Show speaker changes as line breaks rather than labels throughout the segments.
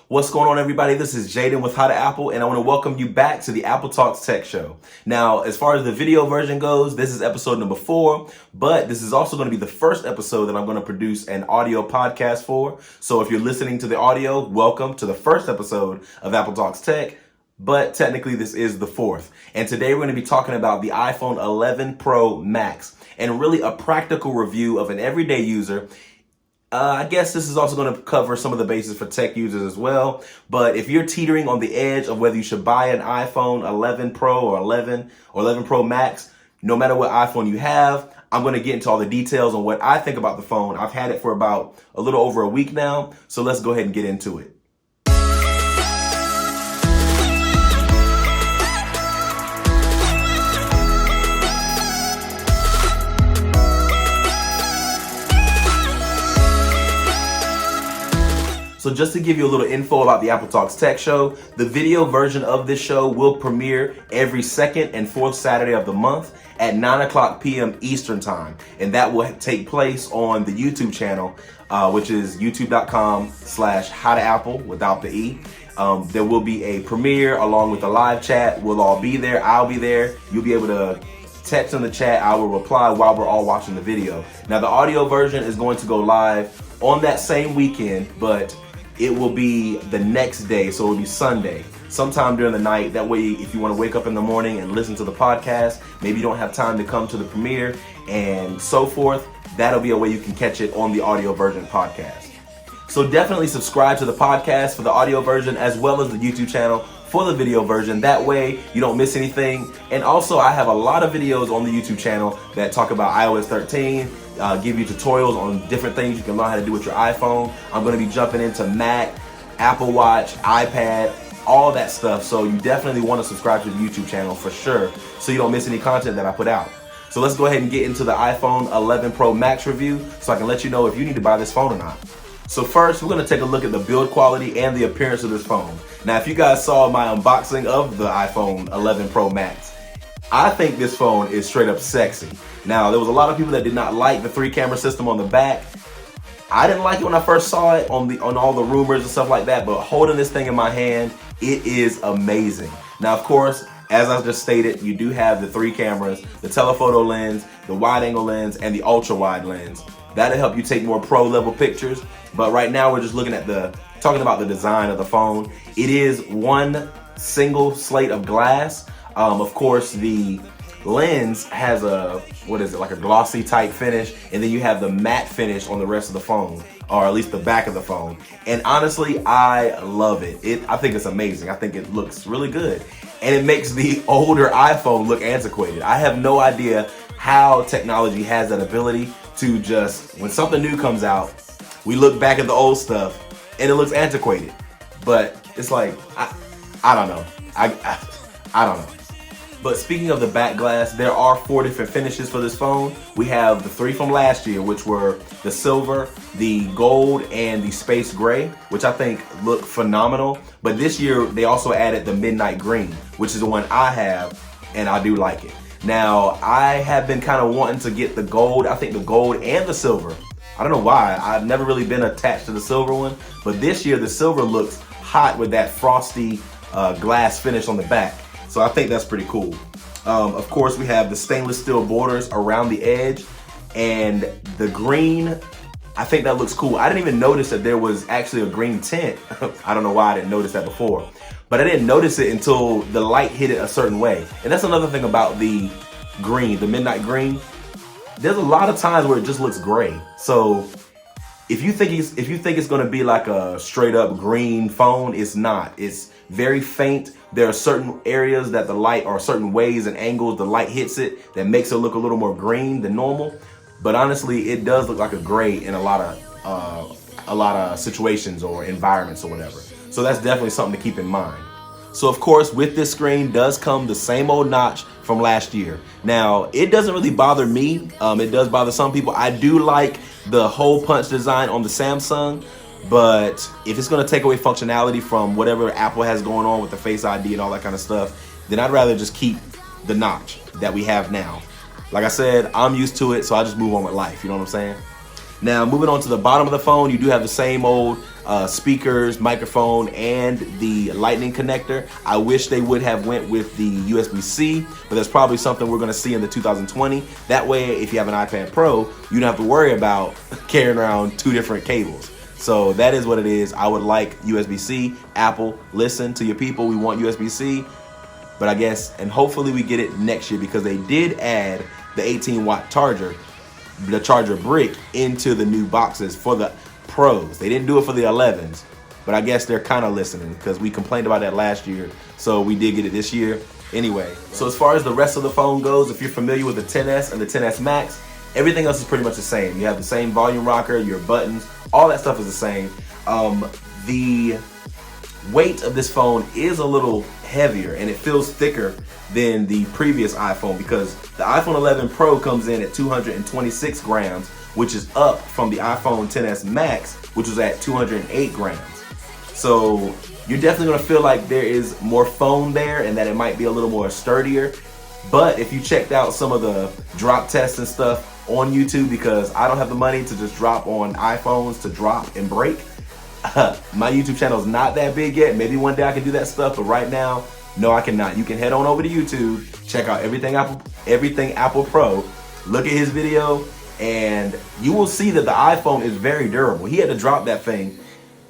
What's going on, everybody? This is Jaden with How to Apple, and I want to welcome you back to the Apple Talks Tech Show. Now, as far as the video version goes, this is episode number 4, but this is also going to be the first episode that I'm going to produce an audio podcast for. So if you're listening to the audio, welcome to the first episode of Apple Talks Tech, but technically this is the 4th. And today we're going to be talking about the iPhone 11 Pro Max, and really a practical review of an everyday user. I guess this is also going to cover some of the bases for tech users as well. But if you're teetering on the edge of whether you should buy an iPhone 11 Pro or 11 Pro Max, no matter what iPhone you have, I'm going to get into all the details on what I think about the phone. I've had it for about a little over a week now, so let's go ahead and get into it. So just to give you a little info about the Apple Talks Tech Show, the video version of this show will premiere every second and fourth Saturday of the month at 9 p.m. Eastern Time. And that will take place on the YouTube channel, which is youtube.com/howtoapple without the E. There will be a premiere along with a live chat. We'll all be there. I'll be there. You'll be able to text in the chat. I will reply while we're all watching the video. Now, the audio version is going to go live on that same weekend, but it will be the next day, so it will be Sunday, sometime during the night. That way, if you want to wake up in the morning and listen to the podcast, maybe you don't have time to come to the premiere and so forth, that'll be a way you can catch it on the audio version podcast. So definitely subscribe to the podcast for the audio version as well as the YouTube channel for the video version. That way you don't miss anything. And also, I have a lot of videos on the YouTube channel that talk about iOS 13, give you tutorials on different things you can learn how to do with your iPhone. I'm going to be jumping into Mac, Apple Watch, iPad, all that stuff. So you definitely want to subscribe to the YouTube channel for sure, so you don't miss any content that I put out. So let's go ahead and get into the iPhone 11 Pro Max review so I can let you know if you need to buy this phone or not. So first, we're going to take a look at the build quality and the appearance of this phone. Now, if you guys saw my unboxing of the iPhone 11 Pro Max, I think this phone is straight up sexy. Now, there was a lot of people that did not like the 3-camera system on the back. I didn't like it when I first saw it on all the rumors and stuff like that, but holding this thing in my hand, it is amazing. Now, of course, as I just stated, you do have the 3 cameras, the telephoto lens, the wide-angle lens, and the ultra-wide lens. That'll help you take more pro-level pictures. But right now, we're just looking at talking about the design of the phone. It is one single slate of glass. Of course, the lens has like a glossy type finish, and then you have the matte finish on the rest of the phone, or at least the back of the phone. And honestly, I love it. I think it's amazing. I think it looks really good. And it makes the older iPhone look antiquated. I have no idea how technology has that ability to just, when something new comes out, we look back at the old stuff and it looks antiquated. But it's like, I don't know. I don't know. But speaking of the back glass, there are 4 different finishes for this phone. We have the 3 from last year, which were the silver, the gold, and the space gray, which I think look phenomenal. But this year, they also added the midnight green, which is the one I have, and I do like it. Now, I have been kind of wanting to get the gold. I think the gold and the silver. I don't know why. I've never really been attached to the silver one. But this year, the silver looks hot with that frosty glass finish on the back. So I think that's pretty cool. Of course, we have the stainless steel borders around the edge. And the green, I think that looks cool. I didn't even notice that there was actually a green tint. I don't know why I didn't notice that before. But I didn't notice it until the light hit it a certain way. And that's another thing about the green, the midnight green. There's a lot of times where it just looks gray. So if you think it's going to be like a straight up green phone, it's not. It's very faint. There are certain areas that the light, or certain ways and angles the light hits it, that makes it look a little more green than normal. But honestly, it does look like a gray in a lot of situations or environments or whatever. So that's definitely something to keep in mind. So of course, with this screen does come the same old notch from last year. Now, it doesn't really bother me. It does bother some people. I do like the hole punch design on the Samsung, but if it's going to take away functionality from whatever Apple has going on with the Face ID and all that kind of stuff, then I'd rather just keep the notch that we have now. Like I said, I'm used to it, so I just move on with life. You know what I'm saying? Now, moving on to the bottom of the phone, you do have the same old speakers, microphone, and the lightning connector. I wish they would have went with the USB-C, but that's probably something we're going to see in the 2020. That way, if you have an iPad Pro, you don't have to worry about carrying around 2 different cables. So that is what it is. I would like USB-C. Apple, listen to your people. We want USB-C. But I guess, and hopefully we get it next year, because they did add the 18-watt charger, the charger brick, into the new boxes for the Pros. They didn't do it for the 11s, but I guess they're kind of listening, because we complained about that last year. So we did get it this year. Anyway, so as far as the rest of the phone goes, if you're familiar with the XS and the XS Max, everything else is pretty much the same. You have the same volume rocker, your buttons, all that stuff is the same. The weight of this phone is a little heavier, and it feels thicker than the previous iPhone, because the iPhone 11 Pro comes in at 226 grams, which is up from the iPhone XS Max, which was at 208 grams. So you're definitely gonna feel like there is more foam there, and that it might be a little more sturdier. But if you checked out some of the drop tests and stuff on YouTube, because I don't have the money to just drop on iPhones to drop and break, my YouTube channel is not that big yet. Maybe one day I can do that stuff, but right now, no, I cannot. You can head on over to YouTube, check out Everything Apple Pro, look at his video, and you will see that the iPhone is very durable. He had to drop that thing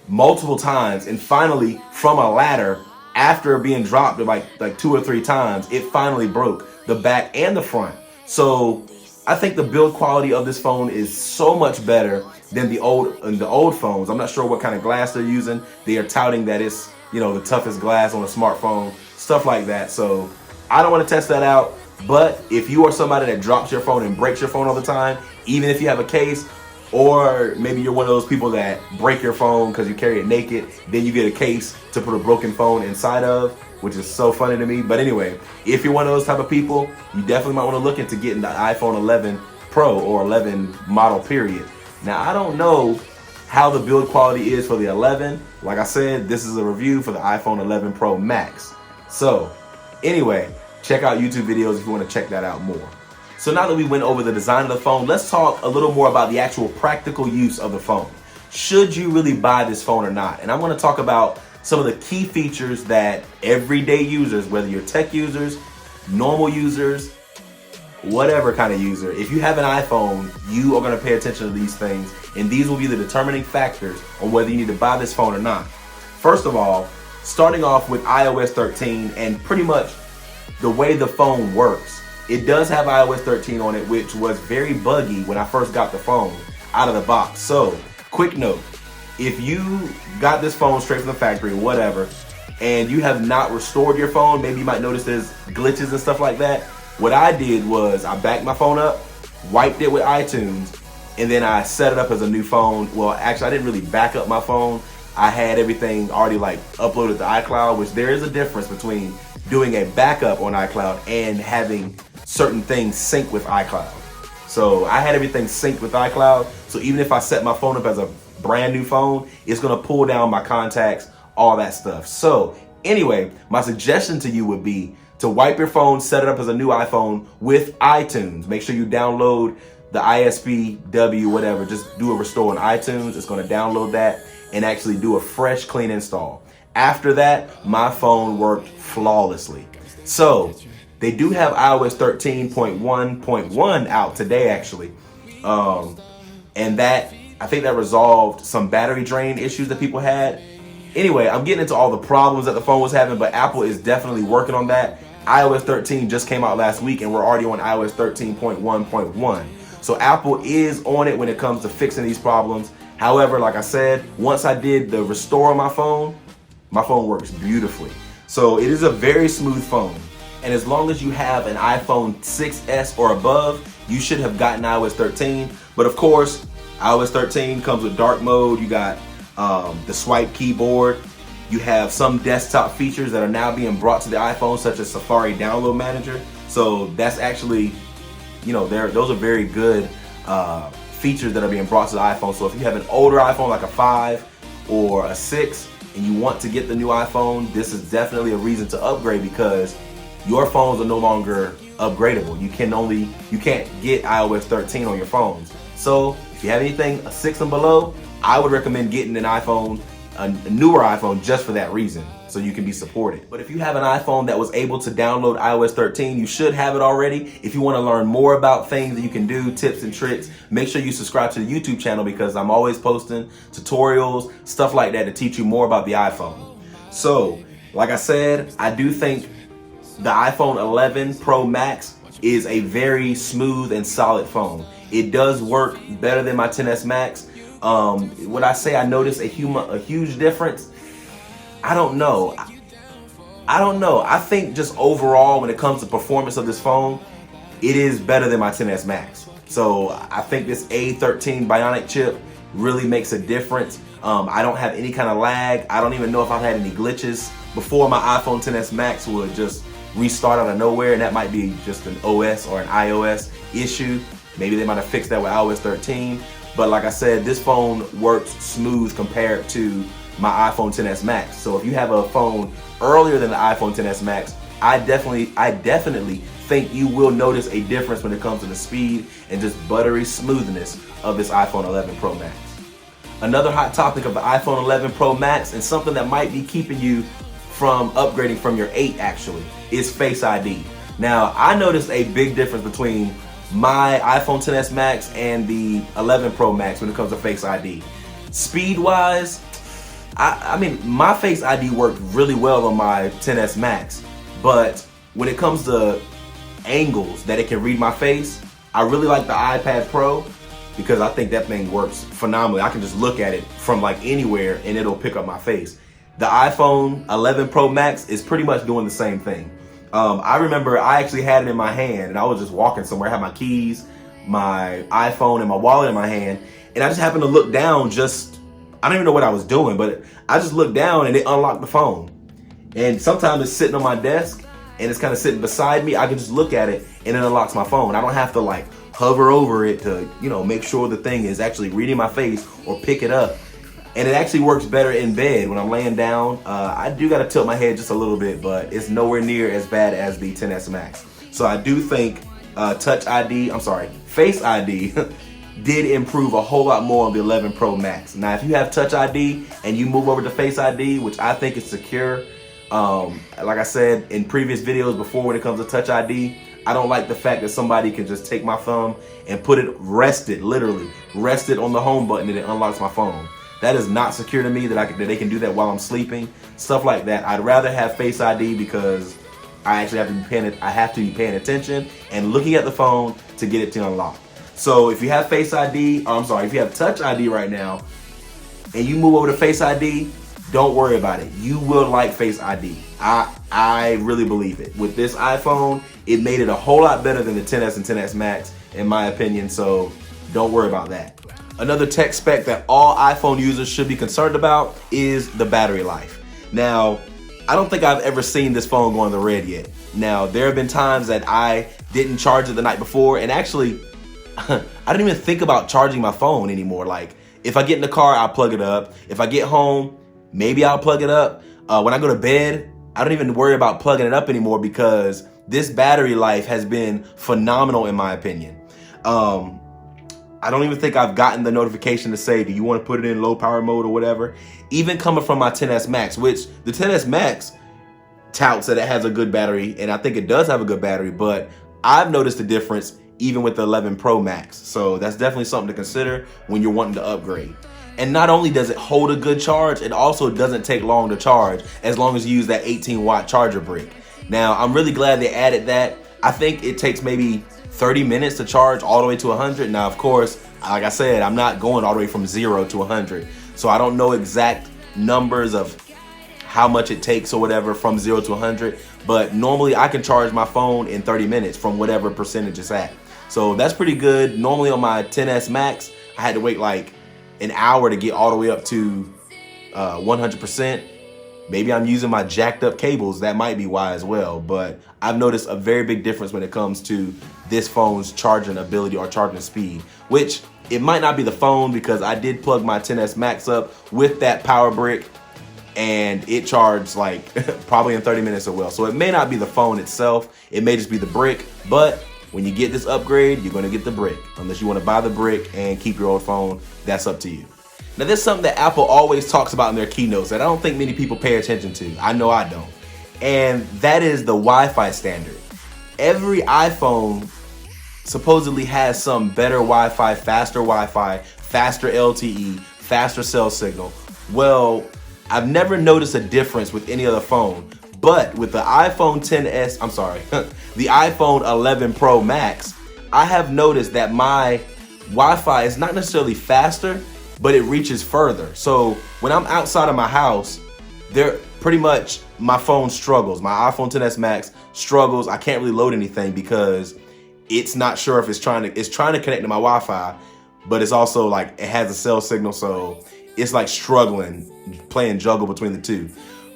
multiple times, and finally, from a ladder, after being dropped like 2 or 3 times, it finally broke, the back and the front. So I think the build quality of this phone is so much better than the old phones. I'm not sure what kind of glass they're using. They are touting that it's, you know, the toughest glass on a smartphone, stuff like that. So I don't want to test that out. But if you are somebody that drops your phone and breaks your phone all the time, even if you have a case, or maybe you're one of those people that break your phone because you carry it naked, then you get a case to put a broken phone inside of, which is so funny to me. But anyway, if you're one of those type of people, you definitely might want to look into getting the iPhone 11 Pro or 11 model period. Now, I don't know how the build quality is for the 11. Like I said, this is a review for the iPhone 11 Pro Max. So anyway, check out YouTube videos if you want to check that out more. So now that we went over the design of the phone, let's talk a little more about the actual practical use of the phone. Should you really buy this phone or not? And I'm going to talk about some of the key features that everyday users, whether you're tech users, normal users, whatever kind of user, if you have an iPhone, you are going to pay attention to these things, and these will be the determining factors on whether you need to buy this phone or not. First of all, starting off with iOS 13 and pretty much the way the phone works. It does have iOS 13 on it, which was very buggy when I first got the phone out of the box. So, quick note, if you got this phone straight from the factory, whatever, and you have not restored your phone, maybe you might notice there's glitches and stuff like that. What I did was I backed my phone up, wiped it with iTunes, and then I set it up as a new phone. Well, actually, I didn't really back up my phone. I had everything already like uploaded to iCloud, which there is a difference between doing a backup on iCloud and having certain things sync with iCloud. So I had everything synced with iCloud. So even if I set my phone up as a brand new phone, it's gonna pull down my contacts, all that stuff. So anyway, my suggestion to you would be to wipe your phone, set it up as a new iPhone with iTunes. Make sure you download the ISPW, whatever. Just do a restore on iTunes. It's gonna download that and actually do a fresh, clean install. After that, my phone worked flawlessly. So they do have iOS 13.1.1 out today, actually. And that, I think that resolved some battery drain issues that people had. Anyway, I'm getting into all the problems that the phone was having, but Apple is definitely working on that. iOS 13 just came out last week, and we're already on iOS 13.1.1. So Apple is on it when it comes to fixing these problems. However, like I said, once I did the restore on my phone works beautifully. So it is a very smooth phone. And as long as you have an iPhone 6S or above, you should have gotten iOS 13. But of course, iOS 13 comes with dark mode. You got the swipe keyboard. You have some desktop features that are now being brought to the iPhone, such as Safari Download Manager. So that's actually, you know, those are very good features that are being brought to the iPhone. So if you have an older iPhone like a 5 or a 6 and you want to get the new iPhone, this is definitely a reason to upgrade, because your phones are no longer upgradable. You can't get iOS 13 on your phones. So if you have anything a 6 and below, I would recommend getting an iPhone, a newer iPhone, just for that reason, so you can be supported. But if you have an iPhone that was able to download iOS 13, you should have it already. If you want to learn more about things that you can do, tips and tricks, make sure you subscribe to the YouTube channel, because I'm always posting tutorials, stuff like that, to teach you more about the iPhone. So, like I said, I do think the iPhone 11 Pro Max is a very smooth and solid phone. It does work better than my XS Max. Would I say I noticed a huge difference? I don't know. I think just overall, when it comes to performance of this phone, it is better than my XS Max. So I think this A13 Bionic chip really makes a difference. I don't have any kind of lag. I don't even know if I've had any glitches. Before, my iPhone XS Max would just restart out of nowhere, and that might be just an OS or an iOS issue. Maybe they might have fixed that with iOS 13. But like I said, this phone works smooth compared to my iPhone XS Max. So if you have a phone earlier than the iPhone XS Max, I definitely think you will notice a difference when it comes to the speed and just buttery smoothness of this iPhone 11 Pro Max. Another hot topic of the iPhone 11 Pro Max, and something that might be keeping you from upgrading from your 8 actually, is Face ID. Now, I noticed a big difference between my iPhone XS Max and the 11 Pro Max when it comes to Face ID. Speed-wise, I mean, my Face ID worked really well on my XS Max, but when it comes to angles that it can read my face, I really like the iPad Pro, because I think that thing works phenomenally. I can just look at it from like anywhere and it'll pick up my face. The iPhone 11 Pro Max is pretty much doing the same thing. I remember I actually had it in my hand, and I was just walking somewhere. I had my keys, my iPhone, and my wallet in my hand, and I just happened to look down. I don't even know what I was doing, but I just looked down and it unlocked the phone. And sometimes it's sitting on my desk and it's kind of sitting beside me. I can just look at it and it unlocks my phone. I don't have to like hover over it to, make sure the thing is actually reading my face or pick it up. And it actually works better in bed when I'm laying down. I do got to tilt my head just a little bit, but it's nowhere near as bad as the XS Max. So I do think Face ID did improve a whole lot more on the 11 Pro Max. Now, if you have Touch ID and you move over to Face ID, which I think is secure, like I said in previous videos before, when it comes to Touch ID, I don't like the fact that somebody can just take my thumb and literally rest it on the home button and it unlocks my phone. That is not secure to me, that they can do that while I'm sleeping. Stuff like that. I'd rather have Face ID, because I actually have to be paying attention and looking at the phone to get it to unlock. So if you have if you have Touch ID right now and you move over to Face ID, don't worry about it. You will like Face ID. I really believe it. With this iPhone, it made it a whole lot better than the XS and XS Max, in my opinion, so don't worry about that. Another tech spec that all iPhone users should be concerned about is the battery life. Now, I don't think I've ever seen this phone go on the red yet. Now, there have been times that I didn't charge it the night before, and actually, I don't even think about charging my phone anymore. Like, if I get in the car, I'll plug it up. If I get home, maybe I'll plug it up. When I go to bed, I don't even worry about plugging it up anymore, because this battery life has been phenomenal in my opinion. I don't even think I've gotten the notification to say, do you want to put it in low power mode or whatever? Even coming from my XS Max, which the XS Max touts that it has a good battery, and I think it does have a good battery, but I've noticed the difference even with the 11 Pro Max. So that's definitely something to consider when you're wanting to upgrade. And not only does it hold a good charge, it also doesn't take long to charge, as long as you use that 18-watt charger brick. Now, I'm really glad they added that. I think it takes maybe 30 minutes to charge all the way to 100. Now, of course, like I said, I'm not going all the way from 0 to 100. So I don't know exact numbers of how much it takes or whatever from 0 to 100. But normally I can charge my phone in 30 minutes from whatever percentage it's at. So that's pretty good. Normally on my XS Max, I had to wait like an hour to get all the way up to 100%. Maybe I'm using my jacked up cables. That might be why as well. But I've noticed a very big difference when it comes to this phone's charging ability or charging speed, which it might not be the phone, because I did plug my XS Max up with that power brick and it charged like probably in 30 minutes as well. So it may not be the phone itself. It may just be the brick. But when you get this upgrade, you're going to get the brick. Unless you want to buy the brick and keep your old phone, that's up to you. Now, there's something that Apple always talks about in their keynotes that I don't think many people pay attention to. I know I don't. And that is the Wi-Fi standard. Every iPhone supposedly has some better Wi-Fi, faster LTE, faster cell signal. Well, I've never noticed a difference with any other phone, but with the iPhone 10s, I'm sorry, the iPhone 11 Pro Max, I have noticed that my Wi-Fi is not necessarily faster, but it reaches further. So when I'm outside of my house, pretty much my phone struggles. My iPhone 10s Max struggles. I can't really load anything because it's not sure if it's trying to connect to my Wi-Fi, but it's also like it has a cell signal, so it's like struggling, playing juggle between the two.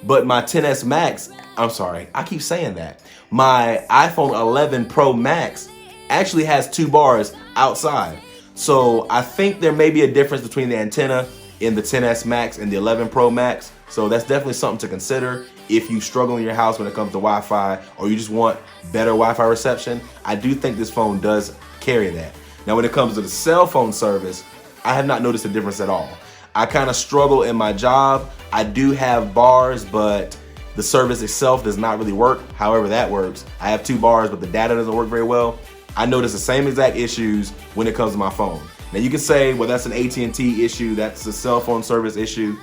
But my 10s Max, I'm sorry, I keep saying that. My iPhone 11 Pro Max actually has 2 bars outside. So I think there may be a difference between the antenna in the 10s Max and the 11 Pro Max. So that's definitely something to consider if you struggle in your house when it comes to Wi-Fi, or you just want better Wi-Fi reception. I do think this phone does carry that. Now, when it comes to the cell phone service, I have not noticed a difference at all. I kind of struggle in my job. I do have bars, but the service itself does not really work. However that works. I have 2 bars, but the data doesn't work very well. I notice the same exact issues when it comes to my phone. Now you can say, well, that's an AT&T issue, that's a cell phone service issue.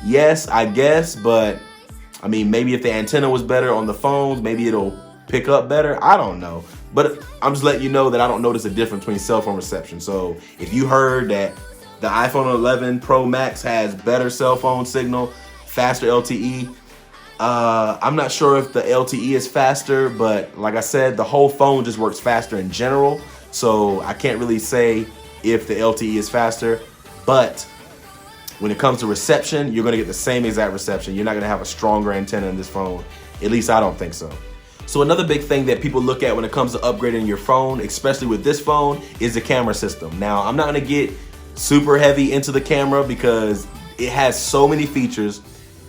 Yes, I guess, but I mean, maybe if the antenna was better on the phones, maybe it'll pick up better. I don't know. But I'm just letting you know that I don't notice a difference between cell phone reception. So if you heard that the iPhone 11 Pro Max has better cell phone signal, faster LTE, I'm not sure if the LTE is faster, but like I said, the whole phone just works faster in general. So I can't really say if the LTE is faster, but when it comes to reception, you're gonna get the same exact reception. You're not gonna have a stronger antenna in this phone. At least I don't think so. So another big thing that people look at when it comes to upgrading your phone, especially with this phone, is the camera system. Now, I'm not gonna get super heavy into the camera because it has so many features.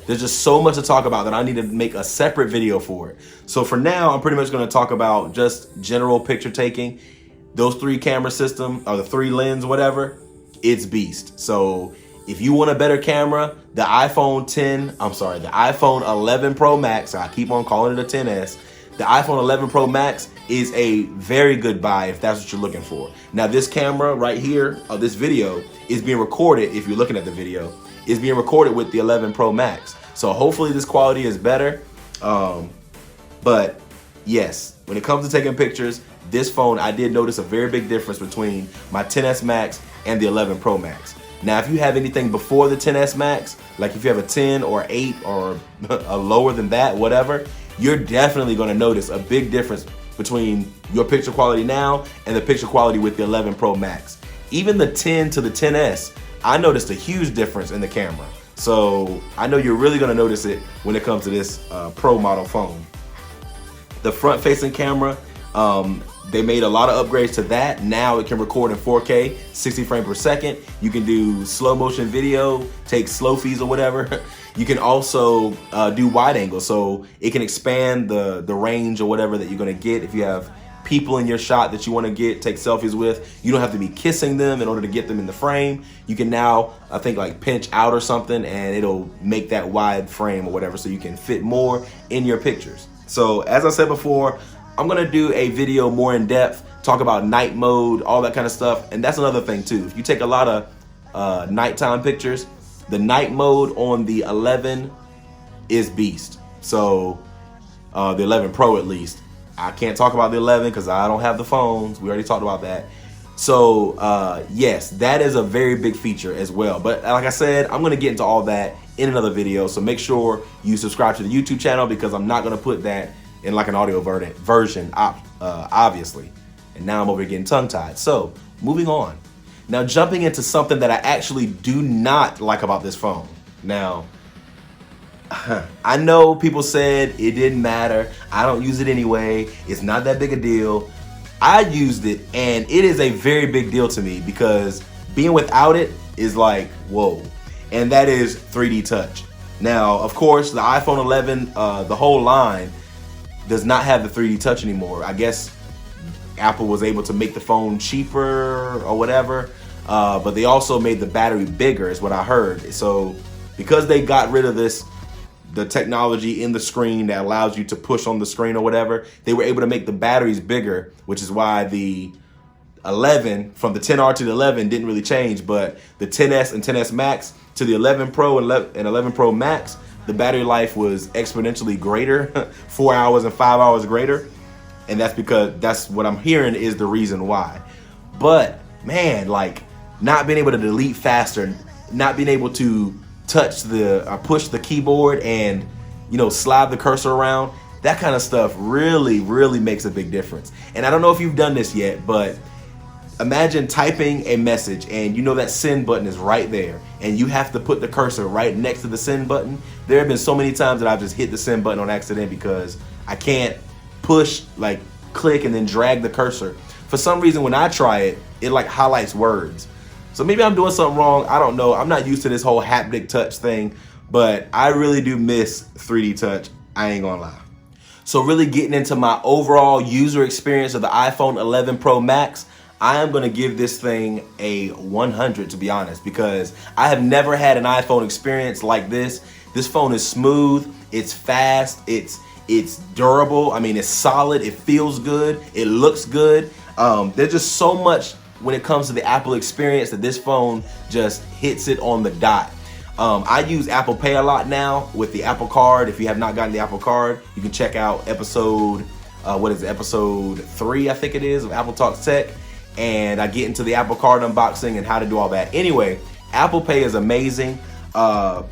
There's just so much to talk about that I need to make a separate video for it. So for now, I'm pretty much gonna talk about just general picture taking. Those 3 camera system, or the 3 lens, whatever, it's beast. So if you want a better camera, the iPhone 11 Pro Max, I keep on calling it a 10s, the iPhone 11 Pro Max is a very good buy if that's what you're looking for. Now this camera right here, or this video, is being recorded, if you're looking at the video, is being recorded with the 11 Pro Max. So hopefully this quality is better. But yes, when it comes to taking pictures, this phone, I did notice a very big difference between my 10s Max and the 11 Pro Max. Now, if you have anything before the 10s Max, like if you have a 10 or 8 or a lower than that, whatever, you're definitely gonna notice a big difference between your picture quality now and the picture quality with the 11 Pro Max. Even the 10 to the 10s, I noticed a huge difference in the camera. So I know you're really gonna notice it when it comes to this Pro model phone. The front-facing camera, they made a lot of upgrades to that. Now it can record in 4K, 60 frames per second. You can do slow motion video, take slow feeds or whatever. You can also do wide angle, so it can expand the range or whatever that you're gonna get. If you have people in your shot that you wanna take selfies with, you don't have to be kissing them in order to get them in the frame. You can now, I think, like pinch out or something, and it'll make that wide frame or whatever, so you can fit more in your pictures. So as I said before, I'm gonna do a video more in depth, talk about night mode, all that kind of stuff. And that's another thing too. If you take a lot of nighttime pictures, the night mode on the 11 is beast. So the 11 Pro at least. I can't talk about the 11 because I don't have the phones. We already talked about that. So yes, that is a very big feature as well. But like I said, I'm gonna get into all that in another video. So make sure you subscribe to the YouTube channel because I'm not gonna put that in like an audio version, obviously. And now I'm over here getting tongue-tied. So moving on. Now jumping into something that I actually do not like about this phone. Now, I know people said it didn't matter. I don't use it anyway. It's not that big a deal. I used it and it is a very big deal to me because being without it is like, whoa. And that is 3D touch. Now, of course, the iPhone 11, the whole line, does not have the 3D touch anymore. I guess Apple was able to make the phone cheaper or whatever. but they also made the battery bigger, is what I heard. So because they got rid of the technology in the screen that allows you to push on the screen or whatever, they were able to make the batteries bigger, which is why the 11 from the 10R to the 11 didn't really change, but the 10S and 10S Max to the 11 Pro and 11 Pro Max, the battery life was exponentially greater, 4 hours and 5 hours greater. And that's because that's what I'm hearing is the reason why. But man, like not being able to delete faster, not being able to touch push the keyboard and, you know, slide the cursor around, that kind of stuff really, really makes a big difference. And I don't know if you've done this yet, but imagine typing a message and you know that send button is right there and you have to put the cursor right next to the send button. There have been so many times that I've just hit the send button on accident because I can't push, like click and then drag the cursor. For some reason when I try it, it like highlights words. So maybe I'm doing something wrong. I don't know. I'm not used to this whole haptic touch thing, but I really do miss 3D touch. I ain't gonna lie. So really getting into my overall user experience of the iPhone 11 Pro Max, I am going to give this thing a 100, to be honest, because I have never had an iPhone experience like this. This phone is smooth, it's fast, it's durable. I mean, it's solid, it feels good, it looks good. There's just so much when it comes to the Apple experience that this phone just hits it on the dot. I use Apple Pay a lot now with the Apple Card. If you have not gotten the Apple Card, you can check out episode 3, I think it is, of Apple Talks Tech. And I get into the Apple Card unboxing and how to do all that. Anyway, Apple Pay is amazing. The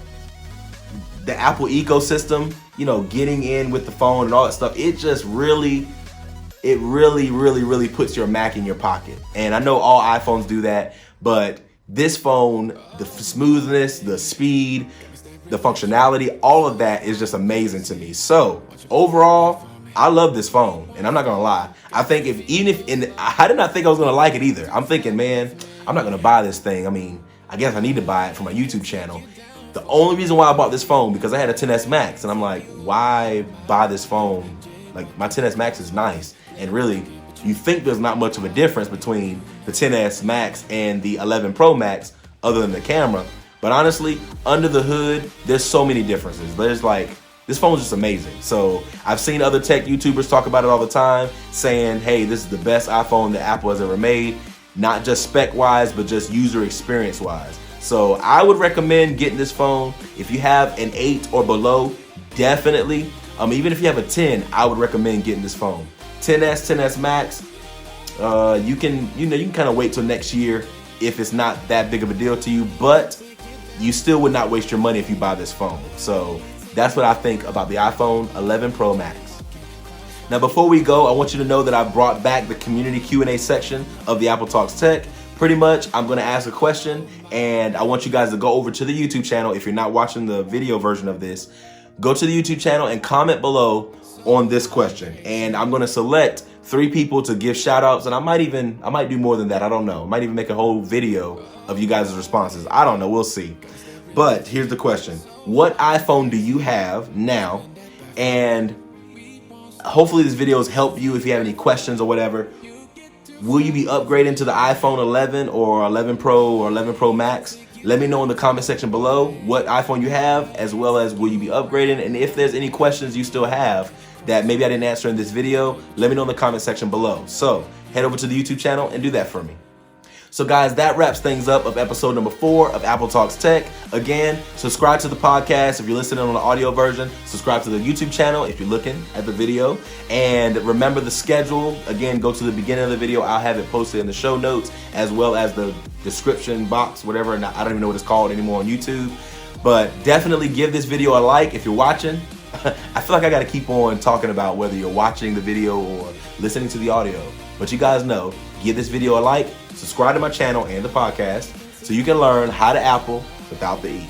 Apple ecosystem, you know, getting in with the phone and all that stuff, it just really puts your Mac in your pocket. And I know all iPhones do that, but this phone, the smoothness, the speed, the functionality, all of that is just amazing to me. So overall, I love this phone, and I'm not gonna lie. I think I did not think I was gonna like it either. I'm thinking, man, I'm not gonna buy this thing. I mean, I guess I need to buy it for my YouTube channel. The only reason why I bought this phone because I had a 10S Max, and I'm like, why buy this phone? Like my 10S Max is nice, and really, you think there's not much of a difference between the 10S Max and the 11 Pro Max, other than the camera. But honestly, under the hood, there's so many differences. There's like, this phone's just amazing. So I've seen other tech YouTubers talk about it all the time, saying, hey, this is the best iPhone that Apple has ever made, not just spec-wise, but just user experience-wise. So I would recommend getting this phone. If you have an 8 or below, definitely. Even if you have a 10, I would recommend getting this phone. 10S, 10S Max, you can kind of wait till next year if it's not that big of a deal to you, but you still would not waste your money if you buy this phone. So that's what I think about the iPhone 11 Pro Max. Now, before we go, I want you to know that I brought back the community Q&A section of the Apple Talks Tech. Pretty much, I'm going to ask a question, and I want you guys to go over to the YouTube channel. If you're not watching the video version of this, go to the YouTube channel and comment below on this question. And I'm going to select 3 people to give shout outs, and I might do more than that. I don't know. I might even make a whole video of you guys' responses. I don't know. We'll see. But here's the question. What iPhone do you have now? And hopefully this video has helped you if you have any questions or whatever. Will you be upgrading to the iPhone 11 or 11 Pro or 11 Pro Max? Let me know in the comment section below what iPhone you have, as well as will you be upgrading? And if there's any questions you still have that maybe I didn't answer in this video, let me know in the comment section below. So head over to the YouTube channel and do that for me. So guys, that wraps things up of episode number 4 of Apple Talks Tech. Again, subscribe to the podcast if you're listening on the audio version. Subscribe to the YouTube channel if you're looking at the video. And remember the schedule. Again, go to the beginning of the video. I'll have it posted in the show notes as well as the description box, whatever. I don't even know what it's called anymore on YouTube. But definitely give this video a like if you're watching. I feel like I got to keep on talking about whether you're watching the video or listening to the audio. But you guys know, give this video a like, subscribe to my channel and the podcast so you can learn how to Apple without the E.